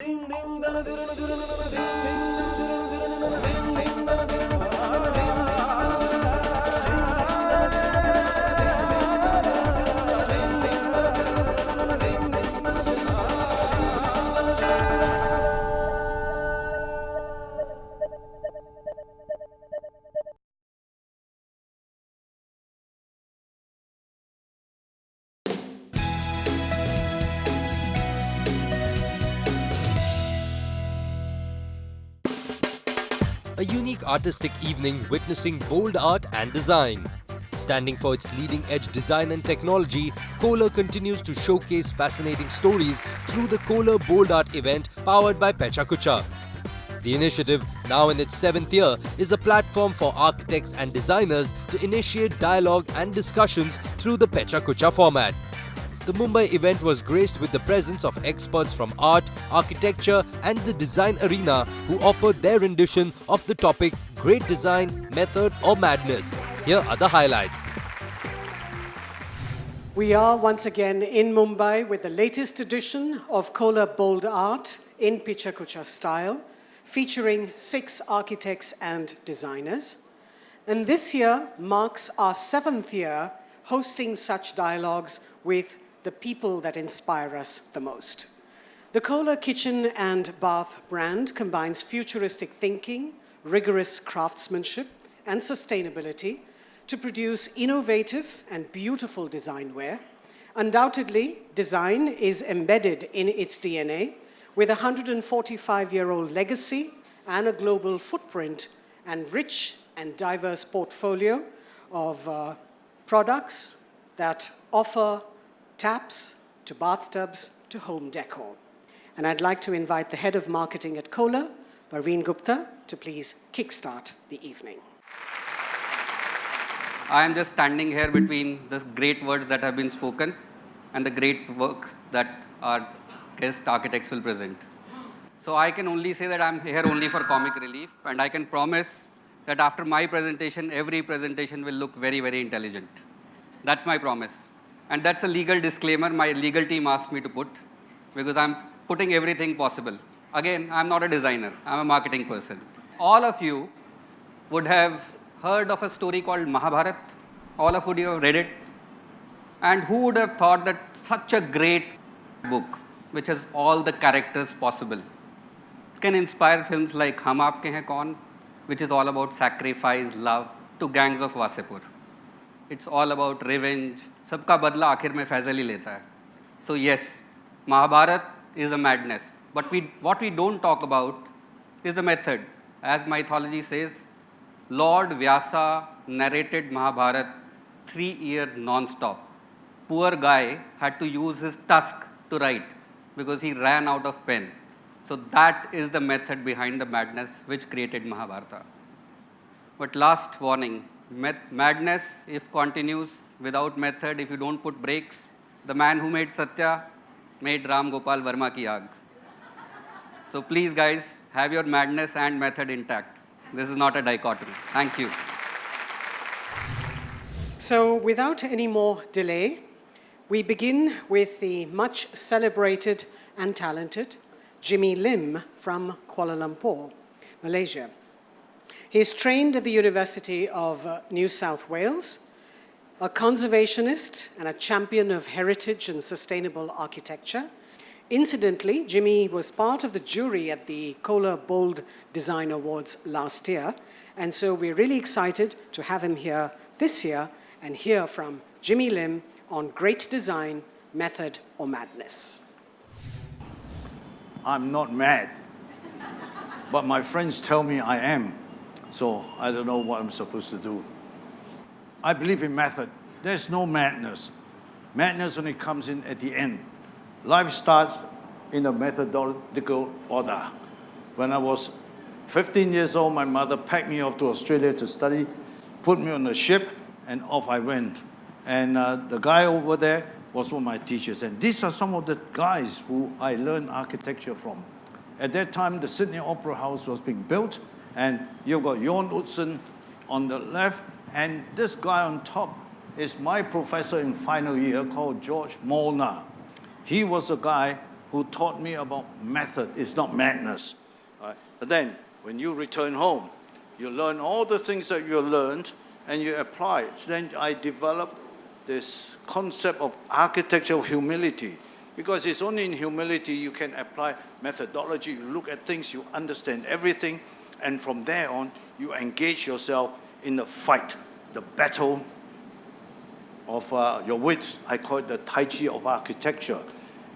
A unique artistic evening witnessing bold art and design. Standing for its leading-edge design and technology, Kohler continues to showcase fascinating stories through the Kohler Bold Art event powered by Pecha Kucha. The initiative, now in its 7th year, is a platform for architects and designers to initiate dialogue and discussions through the Pecha Kucha format. The Mumbai event was graced with the presence of experts from art, architecture and the design arena who offered their rendition of the topic Great Design, Method or Madness. Here are the highlights. We are once again in Mumbai with the latest edition of Kohler Bold Art in Pecha Kucha Style, featuring 6 architects and designers. And this year marks our 7th year hosting such dialogues with the people that inspire us the most. The Kohler Kitchen and Bath brand combines futuristic thinking, rigorous craftsmanship, and sustainability to produce innovative and beautiful design-wear. Undoubtedly, design is embedded in its DNA with a 145-year-old legacy and a global footprint and rich and diverse portfolio of products that offer taps to bathtubs to home decor. And I'd like to invite the head of marketing at Kohler, Varun Gupta, to please kickstart the evening. I am just standing here between the great words that have been spoken and the great works that our guest architects will present. So I can only say that I'm here only for comic relief, and I can promise that after my presentation, every presentation will look very, very intelligent. That's my promise. And that's a legal disclaimer my legal team asked me to put, because I'm putting everything possible. Again, I'm not a designer, I'm a marketing person. All of you would have heard of a story called Mahabharat. All of you have read it. And who would have thought that such a great book, which has all the characters possible, can inspire films like Hum Aapke Hain Kaun, which is all about sacrifice, love, to Gangs of Wasepur. It's all about revenge. सबका बदला आखिर में फैजल ही लेता है. So yes, Mahabharat is a madness. But what we don't talk about is the method. As mythology says, Lord Vyasa narrated Mahabharat 3 years non-stop. Poor guy had to use his tusk to write because he ran out of pen. So that is the method behind the madness which created Mahabharata. But last warning, madness, if continues without method, if you don't put brakes, the man who made Satya made Ram Gopal Verma ki aag. So please guys, have your madness and method intact. This is not a dichotomy. Thank you. So without any more delay, we begin with the much celebrated and talented Jimmy Lim from Kuala Lumpur, Malaysia. He is trained at the University of New South Wales, a conservationist and a champion of heritage and sustainable architecture. Incidentally, Jimmy was part of the jury at the Kohler Bold Design Awards last year, and so we're really excited to have him here this year and hear from Jimmy Lim on great design, method or madness. I'm not mad, but my friends tell me I am. So I don't know what I'm supposed to do. I believe in method. There's no madness. Madness only comes in at the end. Life starts in a methodological order. When I was 15 years old, my mother packed me off to Australia to study, put me on a ship, and off I went. And the guy over there was one of my teachers. And these are some of the guys who I learned architecture from. At that time, the Sydney Opera House was being built, and you've got Jorn Utzon on the left, and this guy on top is my professor in final year called George Molnar. He was a guy who taught me about method. It's not madness. Right? But then, when you return home, you learn all the things that you learned and you apply it. So then I developed this concept of architecture of humility. Because it's only in humility you can apply methodology. You look at things, you understand everything, and from there on, you engage yourself in the fight, the battle of your wits. I call it the Tai Chi of architecture.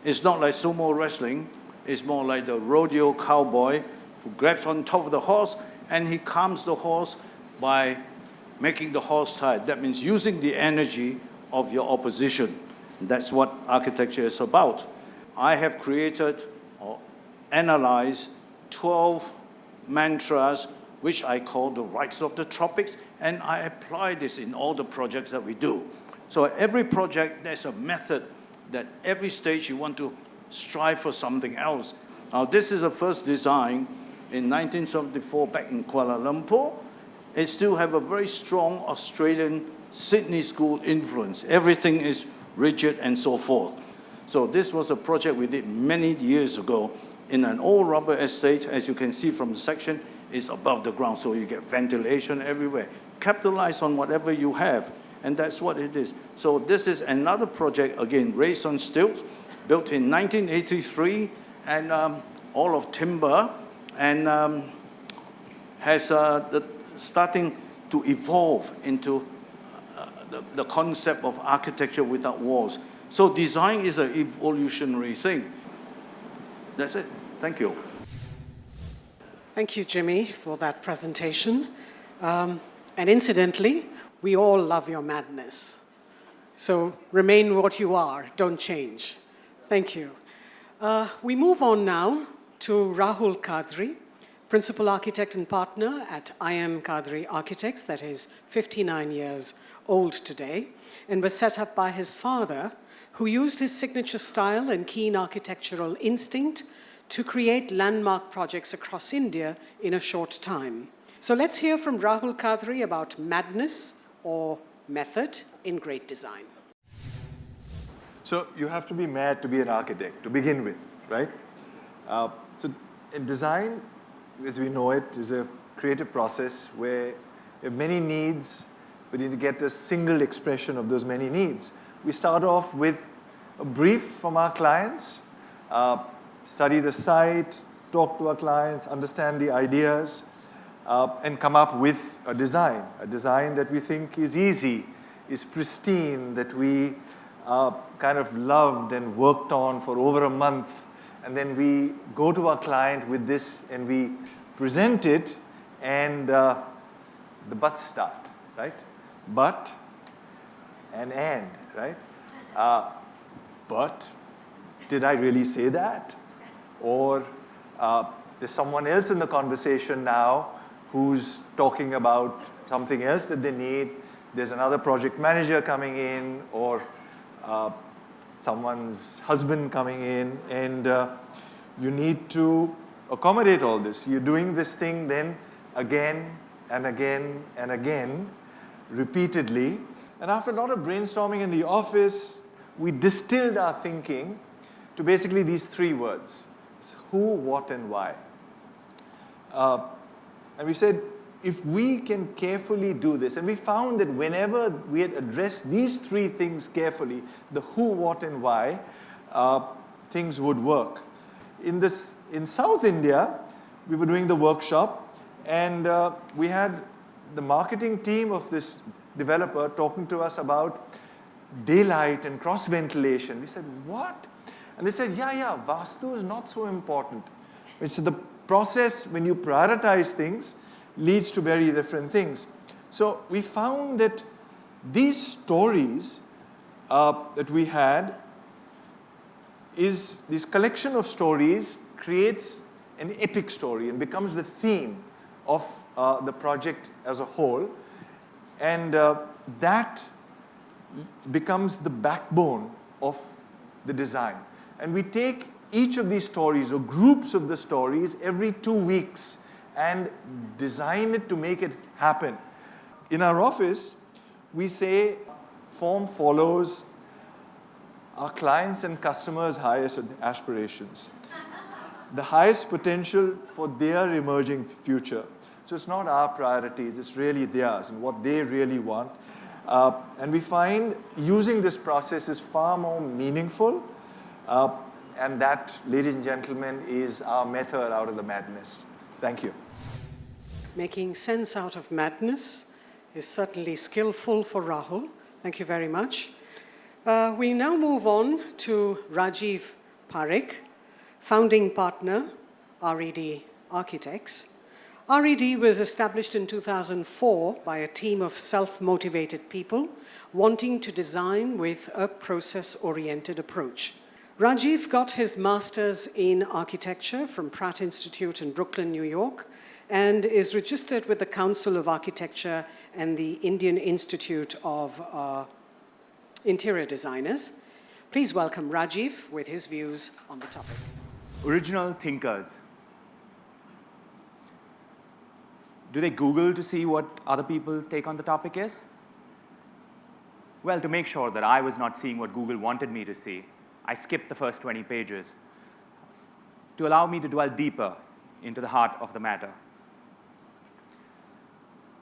It's not like sumo wrestling. It's more like the rodeo cowboy who grabs on top of the horse and he calms the horse by making the horse tired. That means using the energy of your opposition. That's what architecture is about. I have created or analyzed 12 mantras, which I call the rites of the tropics, and I apply this in all the projects that we do. So every project, there's a method that every stage you want to strive for something else. Now, this is the first design in 1974 back in Kuala Lumpur. It still have a very strong Australian Sydney school influence. Everything is rigid and so forth. So this was a project we did many years ago in an old rubber estate. As you can see from the section, it's above the ground, so you get ventilation everywhere. Capitalize on whatever you have, and that's what it is. So this is another project, again, raised on stilts, built in 1983, and all of timber, and has starting to evolve into the concept of architecture without walls. So design is an evolutionary thing. That's it. Thank you. Thank you, Jimmy, for that presentation. And incidentally, we all love your madness. So remain what you are, don't change. Thank you. We move on now to Rahul Qadri, Principal Architect and Partner at IM Kadri Architects, that is 59 years old today, and was set up by his father, who used his signature style and keen architectural instinct to create landmark projects across India in a short time. So let's hear from Rahul Qadri about madness or method in great design. So you have to be mad to be an architect, to begin with, right? So in design, as we know it, is a creative process where you have many needs, but you need to get a single expression of those many needs. We start off with a brief from our clients, study the site, talk to our clients, understand the ideas, and come up with a design that we think is easy, is pristine, that we kind of loved and worked on for over a month. And then we go to our client with this and we present it, and the buts start, right? But and, right? But did I really say that? Or there's someone else in the conversation now who's talking about something else that they need. There's another project manager coming in, or someone's husband coming in, and you need to accommodate all this. You're doing this thing then again and again and again, repeatedly. And after a lot of brainstorming in the office, we distilled our thinking to basically these three words: it's who, what, and why. And we said, if we can carefully do this, and we found that whenever we had addressed these three things carefully, the who, what, and why, things would work. In South India, we were doing the workshop, and we had the marketing team of this developer talking to us about daylight and cross ventilation. We said, what? And they said, yeah, Vastu is not so important. It's the process, when you prioritize things, leads to very different things. So we found that these stories that we had, is this collection of stories creates an epic story and becomes the theme of the project as a whole. And that becomes the backbone of the design. And we take each of these stories or groups of the stories every 2 weeks and design it to make it happen. In our office, we say form follows our clients' and customers' highest aspirations, the highest potential for their emerging future. So it's not our priorities, it's really theirs and what they really want. And we find using this process is far more meaningful. And that, ladies and gentlemen, is our method out of the madness. Thank you. Making sense out of madness is certainly skillful for Rahul. Thank you very much. We now move on to Rajiv Parekh, founding partner, RED Architects. RED was established in 2004 by a team of self-motivated people wanting to design with a process-oriented approach. Rajiv got his master's in architecture from Pratt Institute in Brooklyn, New York, and is registered with the Council of Architecture and the Indian Institute of Interior Designers. Please welcome Rajiv with his views on the topic. Original thinkers. Do they Google to see what other people's take on the topic is? Well, to make sure that I was not seeing what Google wanted me to see, I skipped the first 20 pages to allow me to dwell deeper into the heart of the matter.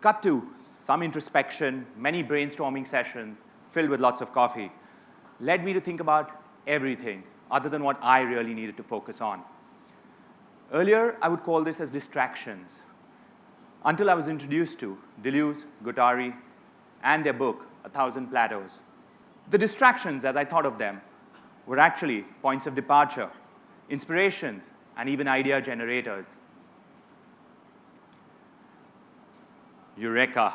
Cut to some introspection, many brainstorming sessions filled with lots of coffee, led me to think about everything other than what I really needed to focus on. Earlier, I would call this as distractions, until I was introduced to Deleuze, Kothari, and their book, 1,000 Plateaus. The distractions, as I thought of them, were actually points of departure, inspirations, and even idea generators. Eureka.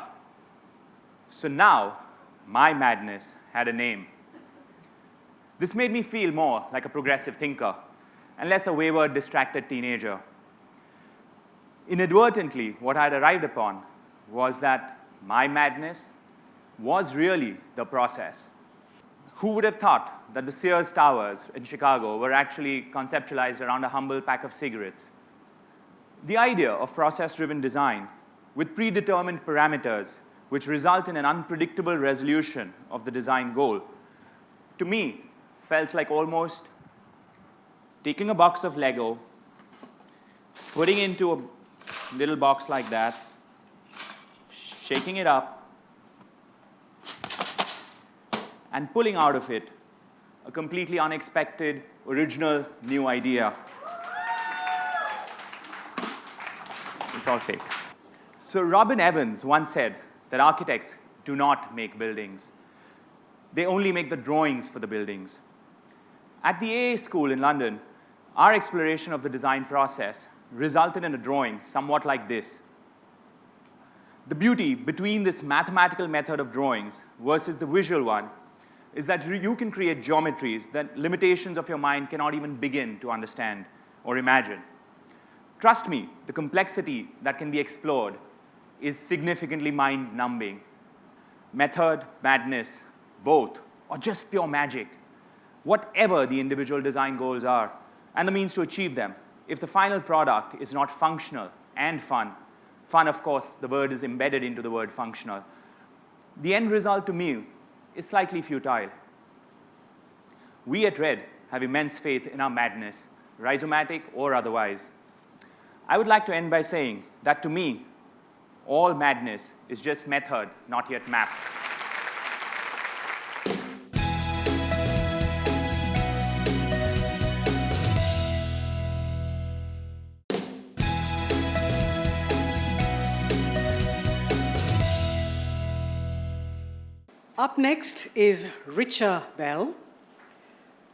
So now, my madness had a name. This made me feel more like a progressive thinker and less a wayward, distracted teenager. Inadvertently, what I had arrived upon was that my madness was really the process. Who would have thought that the Sears Towers in Chicago were actually conceptualized around a humble pack of cigarettes? The idea of process-driven design with predetermined parameters which result in an unpredictable resolution of the design goal, to me, felt like almost taking a box of Lego, putting into a little box like that, shaking it up, and pulling out of it a completely unexpected, original, new idea. It's all fakes. So Robin Evans once said that architects do not make buildings. They only make the drawings for the buildings. At the AA School in London, our exploration of the design process resulted in a drawing somewhat like this. The beauty between this mathematical method of drawings versus the visual one is that you can create geometries that limitations of your mind cannot even begin to understand or imagine. Trust me, the complexity that can be explored is significantly mind-numbing. Method, madness, both, or just pure magic, whatever the individual design goals are, and the means to achieve them, if the final product is not functional and fun, of course, the word is embedded into the word functional, the end result to me is slightly futile. We at RED have immense faith in our madness, rhizomatic or otherwise. I would like to end by saying that to me, all madness is just method, not yet map. Up next is Richelle Bell,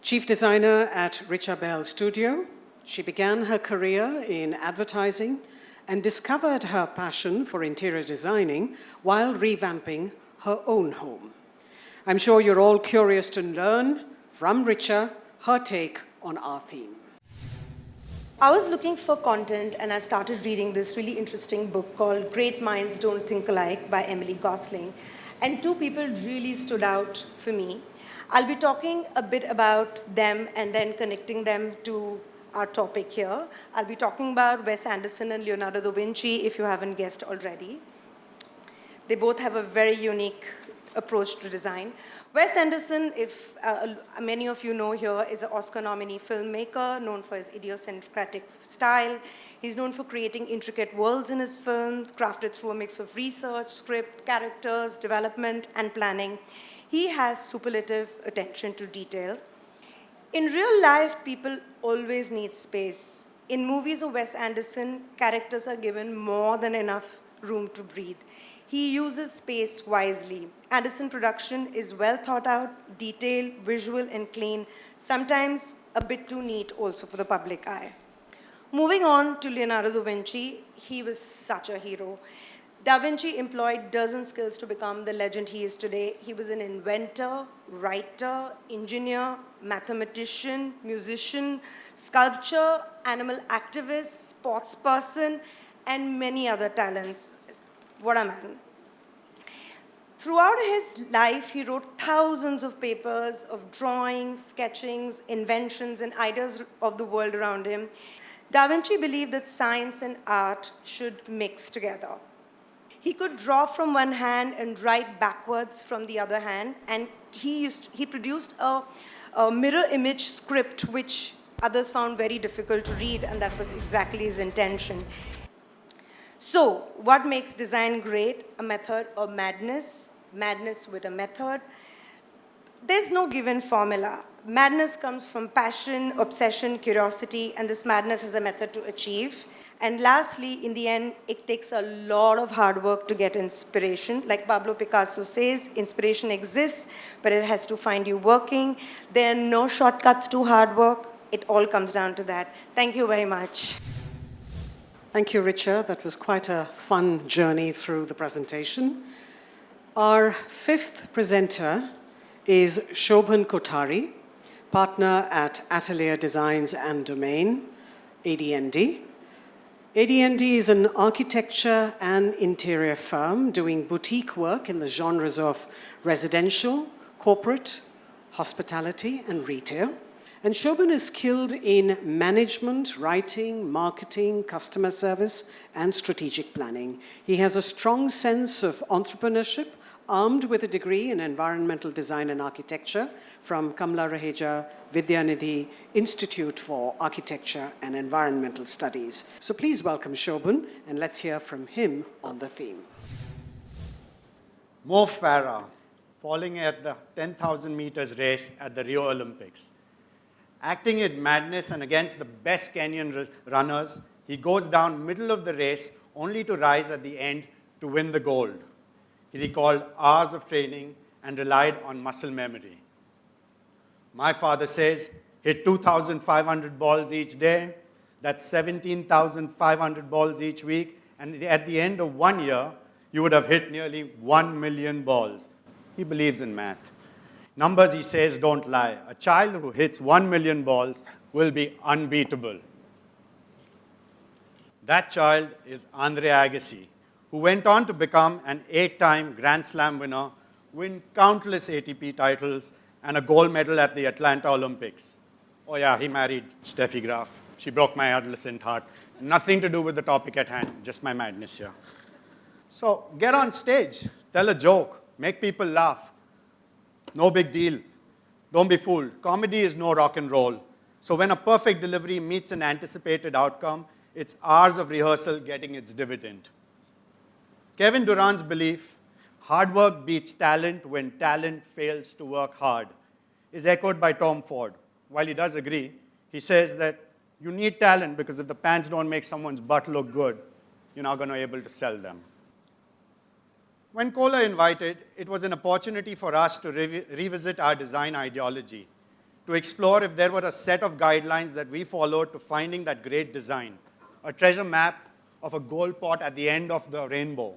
chief designer at Richelle Bell Studio. She began her career in advertising and discovered her passion for interior designing while revamping her own home. I'm sure you're all curious to learn from Richa her take on our theme. I was looking for content and I started reading this really interesting book called Great Minds Don't Think Alike by Emily Gosling. And two people really stood out for me. I'll be talking a bit about them and then connecting them to our topic here. I'll be talking about Wes Anderson and Leonardo da Vinci, if you haven't guessed already. They both have a very unique approach to design. Wes Anderson, if many of you know here, is an Oscar nominee filmmaker known for his idiosyncratic style. He's known for creating intricate worlds in his films, crafted through a mix of research, script, characters, development, and planning. He has superlative attention to detail. In real life, people always need space. In movies of Wes Anderson, characters are given more than enough room to breathe. He uses space wisely. Anderson production is well thought out, detailed, visual, and clean, sometimes a bit too neat also for the public eye. Moving on to Leonardo da Vinci, he was such a hero. Da Vinci employed dozen skills to become the legend he is today. He was an inventor, writer, engineer, mathematician, musician, sculptor, animal activist, sports person, and many other talents. What a man. Throughout his life, he wrote thousands of papers of drawings, sketchings, inventions, and ideas of the world around him. Da Vinci believed that science and art should mix together. He could draw from one hand and write backwards from the other hand, and he produced a mirror image script which others found very difficult to read, and that was exactly his intention. So, what makes design great? A method or madness? Madness with a method? There's no given formula. Madness comes from passion, obsession, curiosity, and this madness is a method to achieve. And lastly, in the end, it takes a lot of hard work to get inspiration. Like Pablo Picasso says, inspiration exists, but it has to find you working. There are no shortcuts to hard work. It all comes down to that. Thank you very much. Thank you, Richa. That was quite a fun journey through the presentation. Our fifth presenter is Shobhan Kothari, partner at Atelier Designs and Domain, AD&D. AD&D is an architecture and interior firm doing boutique work in the genres of residential, corporate, hospitality, and retail. And Shobhan is skilled in management, writing, marketing, customer service, and strategic planning. He has a strong sense of entrepreneurship, armed with a degree in environmental design and architecture from Kamla Raheja Vidyanidhi Institute for Architecture and Environmental Studies. So please welcome Shobhan, and let's hear from him on the theme. Mo Farah, falling at the 10,000 meters race at the Rio Olympics. Acting in madness and against the best Kenyan runners, he goes down middle of the race only to rise at the end to win the gold. He recalled hours of training and relied on muscle memory. My father says, hit 2,500 balls each day. That's 17,500 balls each week. And at the end of 1 year, you would have hit nearly 1 million balls. He believes in math. Numbers, he says, don't lie. A child who hits 1 million balls will be unbeatable. That child is Andre Agassi, who went on to become an 8-time Grand Slam winner, win countless ATP titles, and a gold medal at the Atlanta Olympics. Oh yeah, he married Steffi Graf. She broke my adolescent heart. Nothing to do with the topic at hand, just my madness here. So get on stage, tell a joke, make people laugh. No big deal. Don't be fooled. Comedy is no rock and roll. So when a perfect delivery meets an anticipated outcome, it's hours of rehearsal getting its dividend. Kevin Durant's belief, hard work beats talent when talent fails to work hard, is echoed by Tom Ford. While he does agree, he says that you need talent because if the pants don't make someone's butt look good, you're not going to be able to sell them. When Kohler invited, it was an opportunity for us to revisit our design ideology, to explore if there were a set of guidelines that we followed to finding that great design, a treasure map of a gold pot at the end of the rainbow.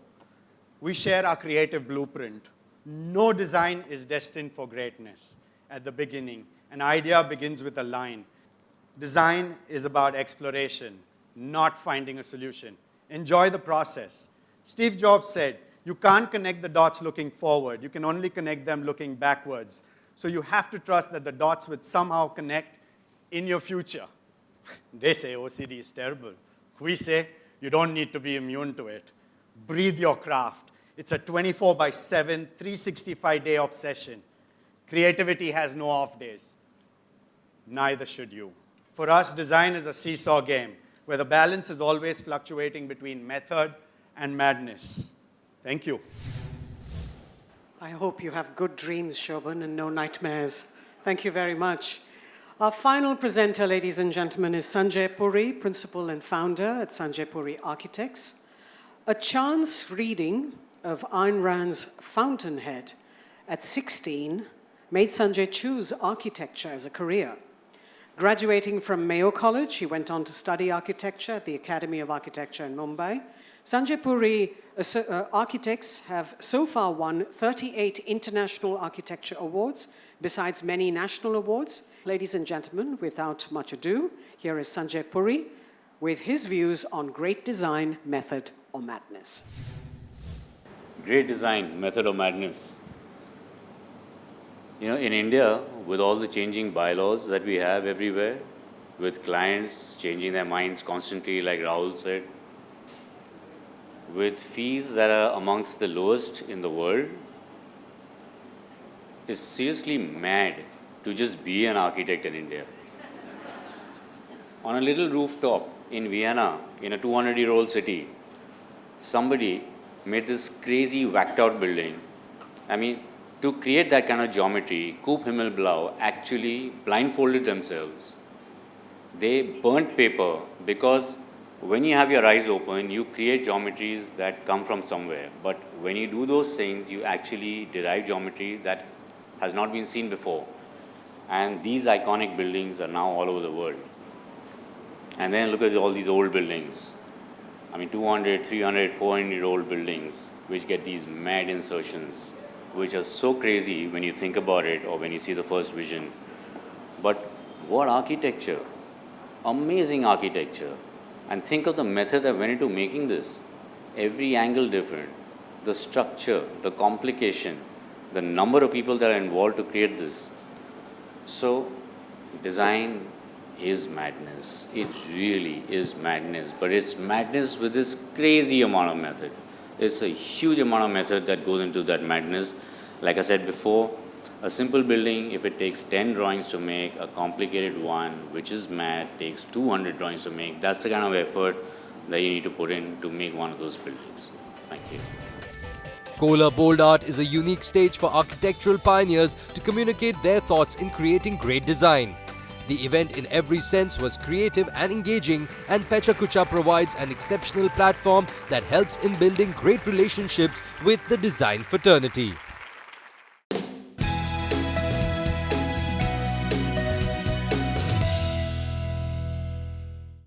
We share our creative blueprint. No design is destined for greatness at the beginning. An idea begins with a line. Design is about exploration, not finding a solution. Enjoy the process. Steve Jobs said, you can't connect the dots looking forward. You can only connect them looking backwards. So you have to trust that the dots will somehow connect in your future. They say OCD is terrible. We say you don't need to be immune to it. Breathe your craft. It's a 24/7, 365-day obsession. Creativity has no off days. Neither should you. For us, design is a seesaw game where the balance is always fluctuating between method and madness. Thank you. I hope you have good dreams, Shobhan, and no nightmares. Thank you very much. Our final presenter, ladies and gentlemen, is Sanjay Puri, principal and founder at Sanjay Puri Architects. A chance reading of Ayn Rand's Fountainhead at 16 made Sanjay choose architecture as a career. Graduating from Mayo College, he went on to study architecture at the Academy of Architecture in Mumbai. Sanjay Puri architects have so far won 38 international architecture awards, besides many national awards. Ladies and gentlemen, without much ado, here is Sanjay Puri with his views on great design, method, or madness. Great design, method, or madness. You know, in India, with all the changing bylaws that we have everywhere, with clients changing their minds constantly, like Rahul said, with fees that are amongst the lowest in the world, it's seriously mad to just be an architect in India. On a little rooftop in Vienna, in a 200-year-old city, somebody made this crazy whacked out building. I mean, to create that kind of geometry, Coop Himmelblau actually blindfolded themselves. They burnt paper because when you have your eyes open, you create geometries that come from somewhere. But when you do those things, you actually derive geometry that has not been seen before. And these iconic buildings are now all over the world. And then look at all these old buildings. I mean, 200, 300, 400-year-old buildings, which get these mad insertions, which are so crazy when you think about it or when you see the first vision. But what architecture? Amazing architecture. And think of the method that went into making this. Every angle different. The structure, the complication, the number of people that are involved to create this. So, design is madness. It really is madness. But it's madness with this crazy amount of method. It's a huge amount of method that goes into that madness. Like I said before, a simple building, if it takes 10 drawings to make, a complicated one, which is mad, takes 200 drawings to make. That's the kind of effort that you need to put in to make one of those buildings. Thank you. Kohler Bold Art is a unique stage for architectural pioneers to communicate their thoughts in creating great design. The event in every sense was creative and engaging, and Pecha Kucha provides an exceptional platform that helps in building great relationships with the design fraternity.